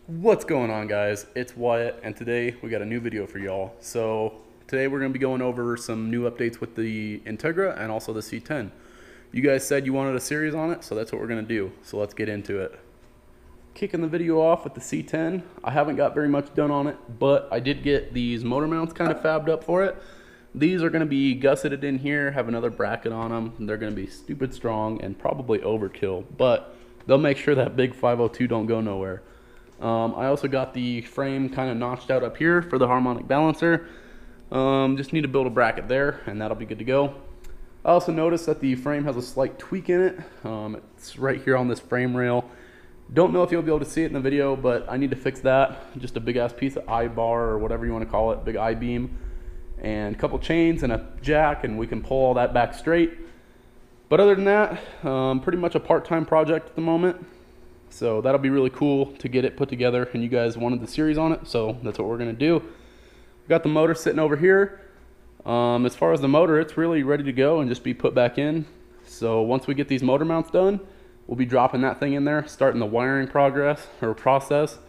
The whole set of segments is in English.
What's going on, guys? It's Wyatt, and today we got a new video for y'all. So today we're going to be going over some new updates with the Integra and also the C10. You guys said you wanted a series on it, so that's what we're going to do. So let's get into it. Kicking the video off with the C10. I haven't got very much done on it, but I did get these motor mounts kind of fabbed up for it. These are going to be gusseted in here, have another bracket on them. They're going to be stupid strong and probably overkill, but they'll make sure that big 502 don't go nowhere. I also got the frame kind of notched out up here for the harmonic balancer. Just need to build a bracket there and that'll be good to go. I also noticed that the frame has a slight tweak in it. It's right here on this frame rail. Don't know if you'll be able to see it in the video, but I need to fix that. Just a big ass piece of I-bar or whatever you want to call it, big I-beam, and a couple chains and a jack, and we can pull all that back straight. But other than that, pretty much a part-time project at the moment. So that'll be really cool to get it put together, and you guys wanted the series on it, so that's what we're gonna do. We've got the motor sitting over here. As far as the motor, it's really ready to go and just be put back in. So once we get these motor mounts done, we'll be dropping that thing in there, starting the wiring process,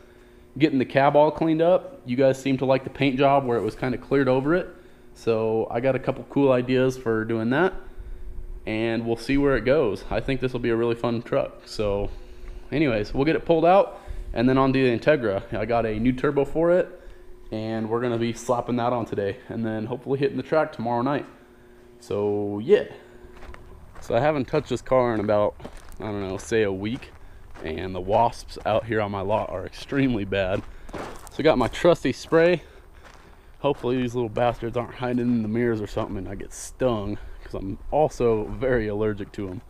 getting the cab all cleaned up. You guys seem to like the paint job where it was kind of cleared over it. So I got a couple cool ideas for doing that, and we'll see where it goes. I think this will be a really fun truck. So anyways, we'll get it pulled out and then onto the Integra. I got a new turbo for it, and we're gonna be slapping that on today and then hopefully hitting the track tomorrow night. So yeah. So I haven't touched this car in about, I don't know, say a week, and the wasps out here on my lot are extremely bad. So I got my trusty spray. Hopefully these little bastards aren't hiding in the mirrors or something and I get stung, because I'm also very allergic to them.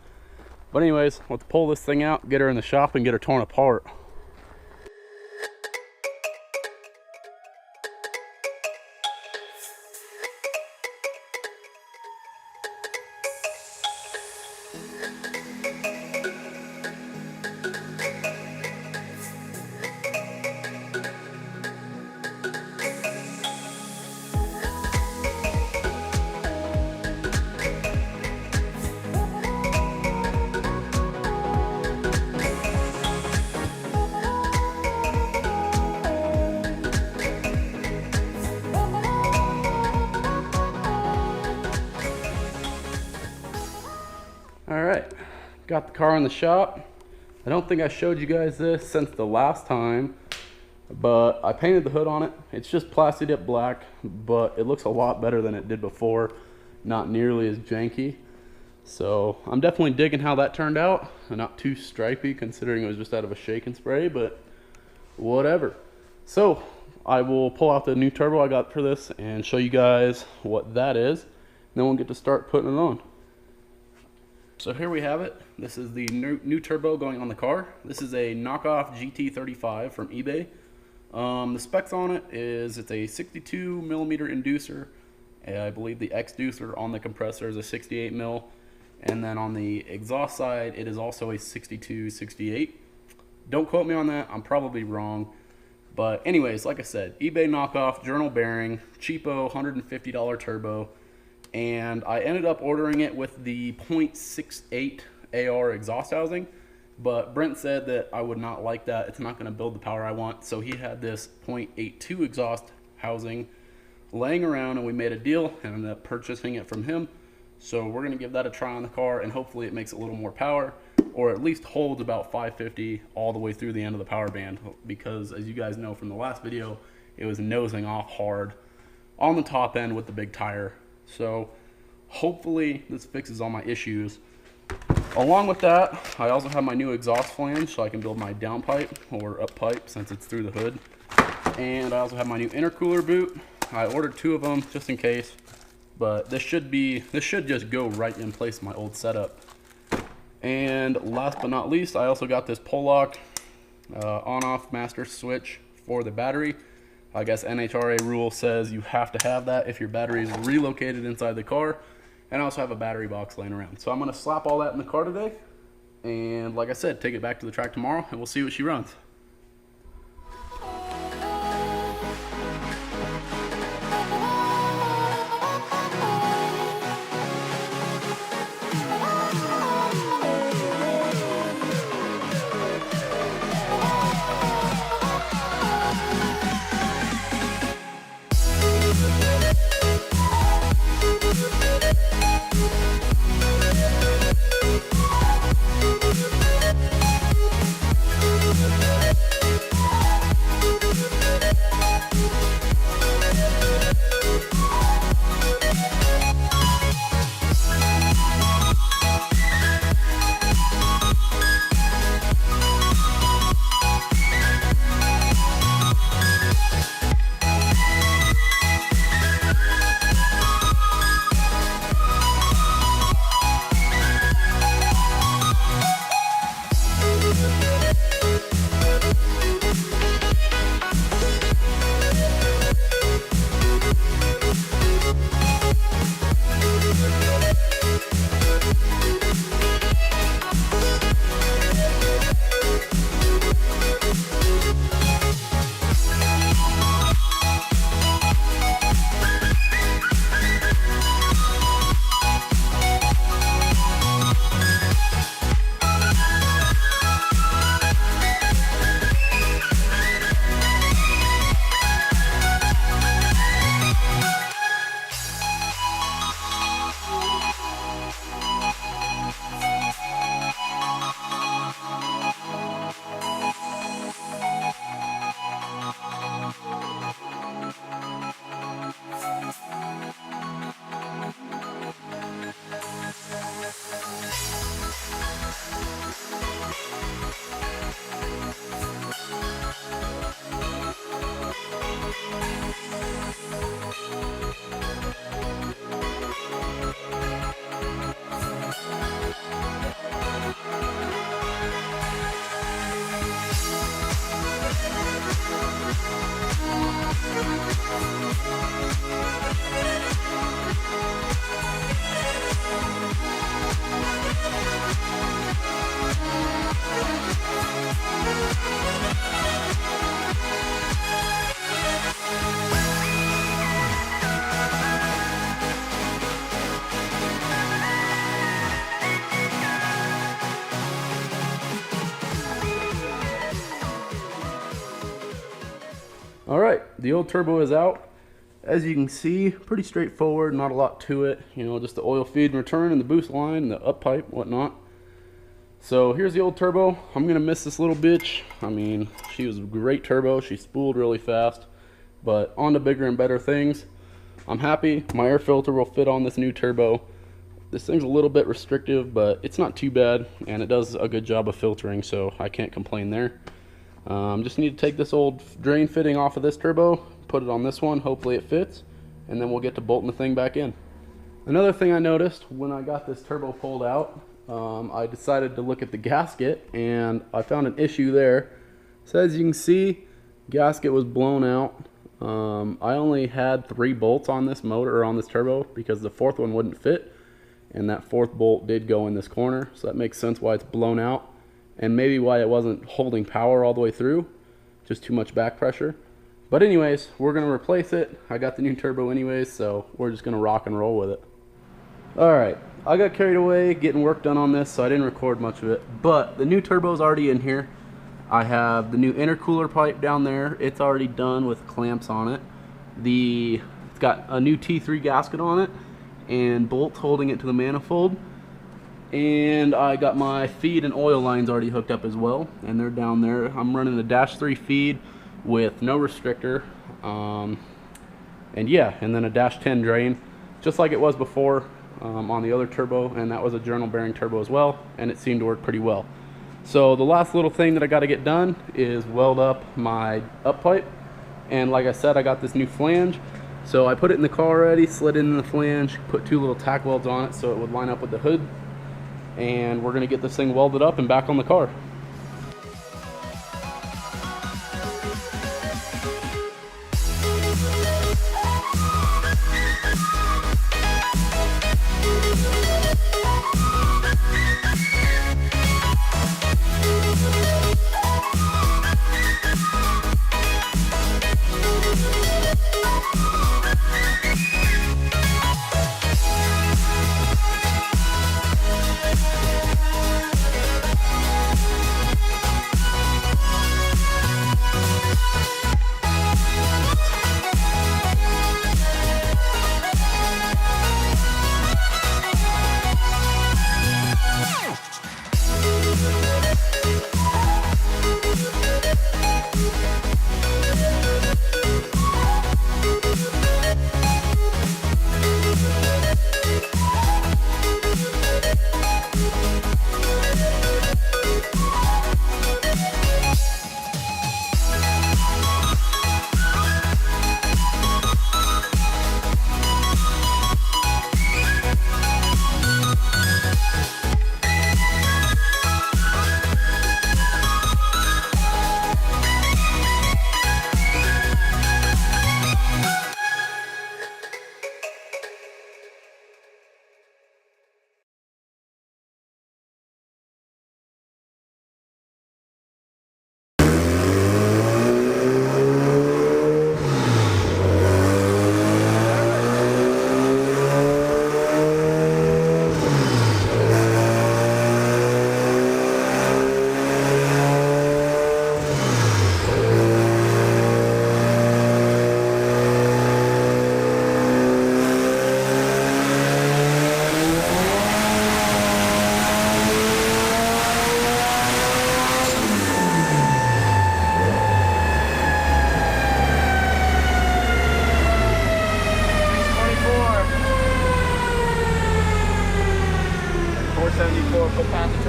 But anyways, let's pull this thing out, get her in the shop, and get her torn apart. Alright, got the car in the shop. I don't think I showed you guys this since the last time, but I painted the hood on it. It's just plastied up black, but it looks a lot better than it did before. Not nearly as janky. So I'm definitely digging how that turned out. Not too stripy considering it was just out of a shake and spray, but whatever. So I will pull out the new turbo I got for this and show you guys what that is. And then we'll get to start putting it on. So here we have it. This is the new turbo going on the car. This is a knockoff GT35 from eBay. The specs on it is it's a 62 millimeter inducer. I believe the exducer on the compressor is a 68 mil. And then on the exhaust side, it is also a 62-68. Don't quote me on that. I'm probably wrong. But anyways, like I said, eBay knockoff, journal bearing, cheapo, $150 turbo. And I ended up ordering it with the 0.68 AR exhaust housing, but Brent said that I would not like that. It's not going to build the power I want. So he had this 0.82 exhaust housing laying around, and we made a deal and ended up purchasing it from him. So we're going to give that a try on the car, and hopefully it makes a little more power, or at least holds about 550 all the way through the end of the power band, because as you guys know from the last video, it was nosing off hard on the top end with the big tire. So hopefully this fixes all my issues. Along with that, I also have my new exhaust flange so I can build my downpipe or up pipe since it's through the hood. And I also have my new intercooler boot. I ordered 2 of them just in case, but this should just go right in place of my old setup. And last but not least, I also got this pull lock on-off master switch for the battery. I guess NHRA rule says you have to have that if your battery is relocated inside the car. And I also have a battery box laying around. So I'm going to slap all that in the car today. And like I said, take it back to the track tomorrow and we'll see what she runs. All right, the old turbo is out. As you can see, pretty straightforward, not a lot to it. You know, just the oil feed and return and the boost line, the up pipe, whatnot. So here's the old turbo. I'm gonna miss this little bitch. I mean, she was a great turbo. She spooled really fast, but on to bigger and better things. I'm happy. My air filter will fit on this new turbo. This thing's a little bit restrictive, but it's not too bad, and it does a good job of filtering, so I can't complain there. Just need to take this old drain fitting off of this turbo, put it on this one, hopefully it fits, and then we'll get to bolting the thing back in. Another thing I noticed when I got this turbo pulled out, I decided to look at the gasket, and I found an issue there. So as you can see, gasket was blown out. I only had 3 bolts on this motor, or on this turbo, because the 4th one wouldn't fit, and that 4th bolt did go in this corner, so that makes sense why it's blown out. And maybe why it wasn't holding power all the way through, just too much back pressure. But anyways, we're gonna replace it. I got the new turbo anyways, so we're just gonna rock and roll with it. All right, I got carried away getting work done on this, so I didn't record much of it, but the new turbo's already in here. I have the new intercooler pipe down there. It's already done with clamps on it. It's got a new T3 gasket on it and bolts holding it to the manifold. And I got my feed and oil lines already hooked up as well, and they're down there. I'm running a -3 feed with no restrictor, and yeah, and then a -10 drain, just like it was before on the other turbo, and that was a journal bearing turbo as well, and it seemed to work pretty well. So the last little thing that I got to get done is weld up my up pipe, and like I said, I got this new flange. So I put it in the car already, slid it in the flange, put 2 little tack welds on it so it would line up with the hood. And we're gonna get this thing welded up and back on the car.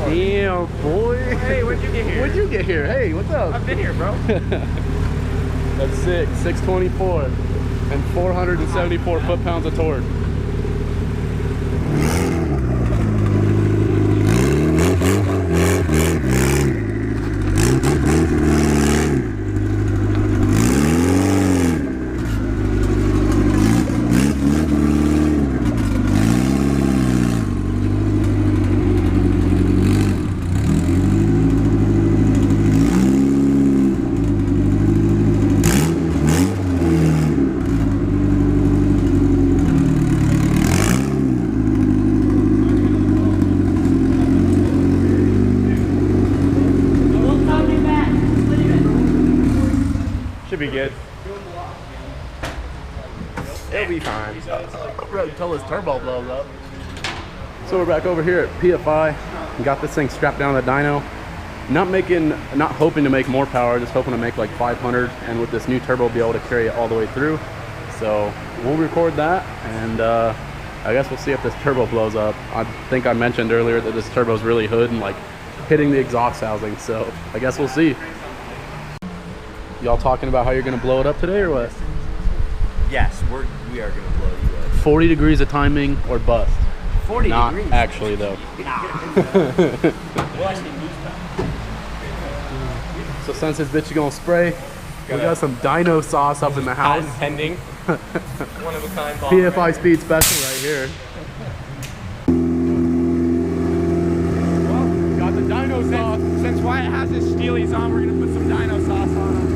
Damn, boy. Hey, when'd you get here? When'd you get here? Hey, what's up? I've been here, bro. That's sick. 624 and 474 foot-pounds of torque. Should be good. It'll be fine. Until his turbo blows up. So we're back over here at PFI. We got this thing strapped down to the dyno. Not hoping to make more power, just hoping to make like 500, and with this new turbo be able to carry it all the way through. So we'll record that, and I guess we'll see if this turbo blows up. I think I mentioned earlier that this turbo's really hood and like hitting the exhaust housing, so I guess we'll see. Y'all talking about how you're gonna blow it up today or what? Yes, we are gonna blow you up. 40 degrees of timing or bust. 40 Not degrees. actually though. So since this bitch is gonna spray, we got some Dyno sauce up in the house. Pending. One of a kind. PFI Speed Special right here. Well, got the Dyno sauce. Since Wyatt has his Steelies on, we're gonna put some Dyno sauce on him.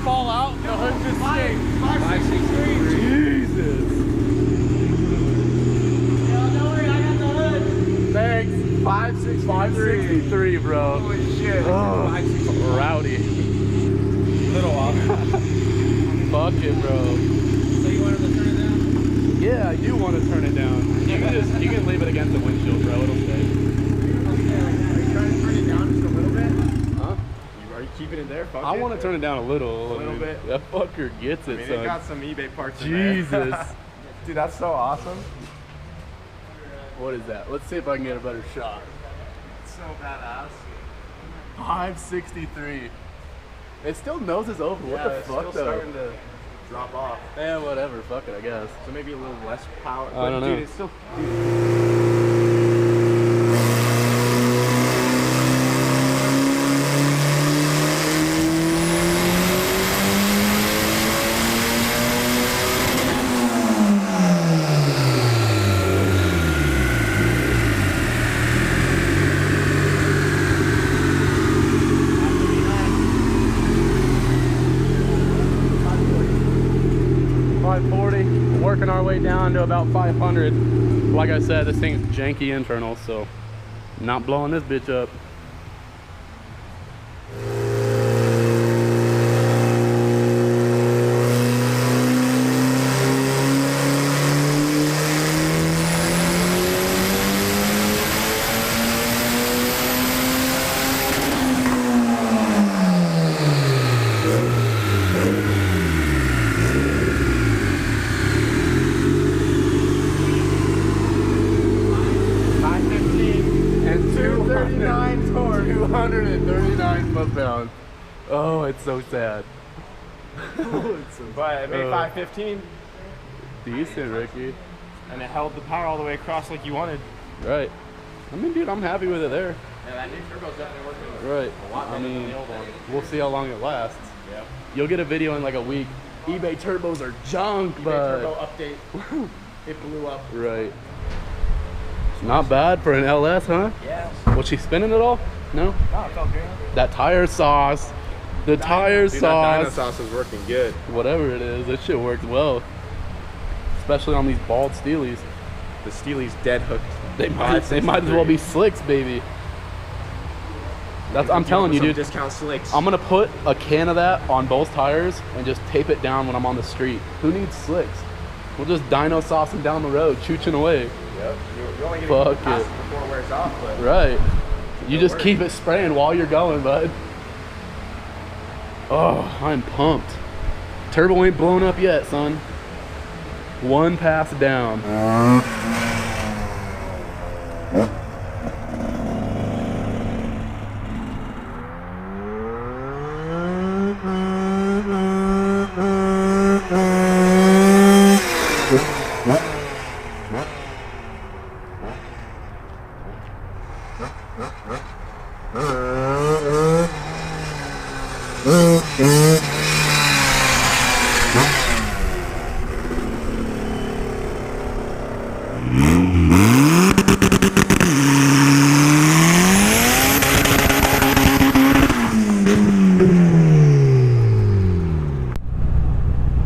Fall out, the hood just stayed. 563. Jesus. Yo, don't worry, I got the hood. Thanks. 563, bro. Holy shit. Oh, rowdy. Little off. Fuck it, bro. So you wanted to turn it down? Yeah, I do want to turn it down. You can leave it against the windshield, bro. It'll stay. Are you trying to turn it down just a little bit? Huh? Are you keeping it there? Fuck I it. want to turn it down a little. A little bit? That fucker gets it, I mean, son. it got some eBay parts in there. Jesus. Dude, that's so awesome. What is that? Let's see if I can get a better shot. It's so badass. 563. It still noses over. What the it's fuck, still though? starting to drop off. Yeah, whatever. Fuck it, I guess. So maybe a little less power. I don't know. Dude, it's still... Working our way down to about 500. Like I said, this thing's janky internal, so not blowing this bitch up. Oh, it's so sad. But it made 515. Decent, Ricky. And it held the power all the way across like you wanted. Right. I mean, dude, I'm happy with it there. Yeah, that new turbo's definitely working. Right. A lot better than the old one. We'll see how long it lasts. Yep. You'll get a video in like a week. eBay turbos are junk, eBay but turbo update. It blew up. right. Not bad for an LS, huh? Yeah. Was she spinning at all? No. Oh, it felt good. That tire sauce. The tire Dude, sauce. that Dyno sauce is working good. Whatever it is, that shit worked well. Especially on these bald Steelies. The Steely's dead hooked. They might as well be slicks, baby. That's, I'm telling you, dude. Discount slicks. I'm gonna put a can of that on both tires and just tape it down when I'm on the street. Who needs slicks? We'll just Dyno sauce them down the road, chooching away. Yep. You're only getting Fuck past it. it before it wears off, but Right. You just keep it spraying while you're going, bud. Oh, I'm pumped. Turbo ain't blown up yet, son. One pass down.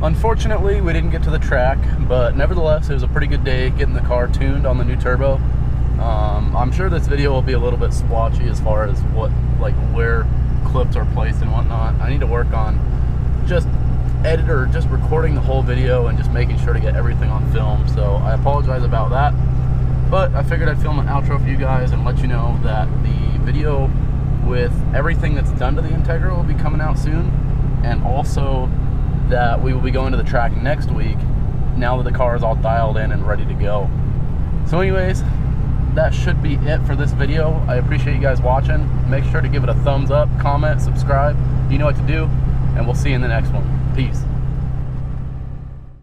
Unfortunately, we didn't get to the track, but nevertheless, it was a pretty good day getting the car tuned on the new turbo. I'm sure this video will be a little bit splotchy as far as where clips are placed and whatnot. I need to work on just recording the whole video and just making sure to get everything on film. So I apologize about that, but I figured I'd film an outro for you guys and let you know that the video with everything that's done to the Integra will be coming out soon, and also that we will be going to the track next week now that the car is all dialed in and ready to go. So anyways, that should be it for this video. I appreciate you guys watching. Make sure to give it a thumbs up, comment, subscribe. You know what to do, and we'll see you in the next one. Peace.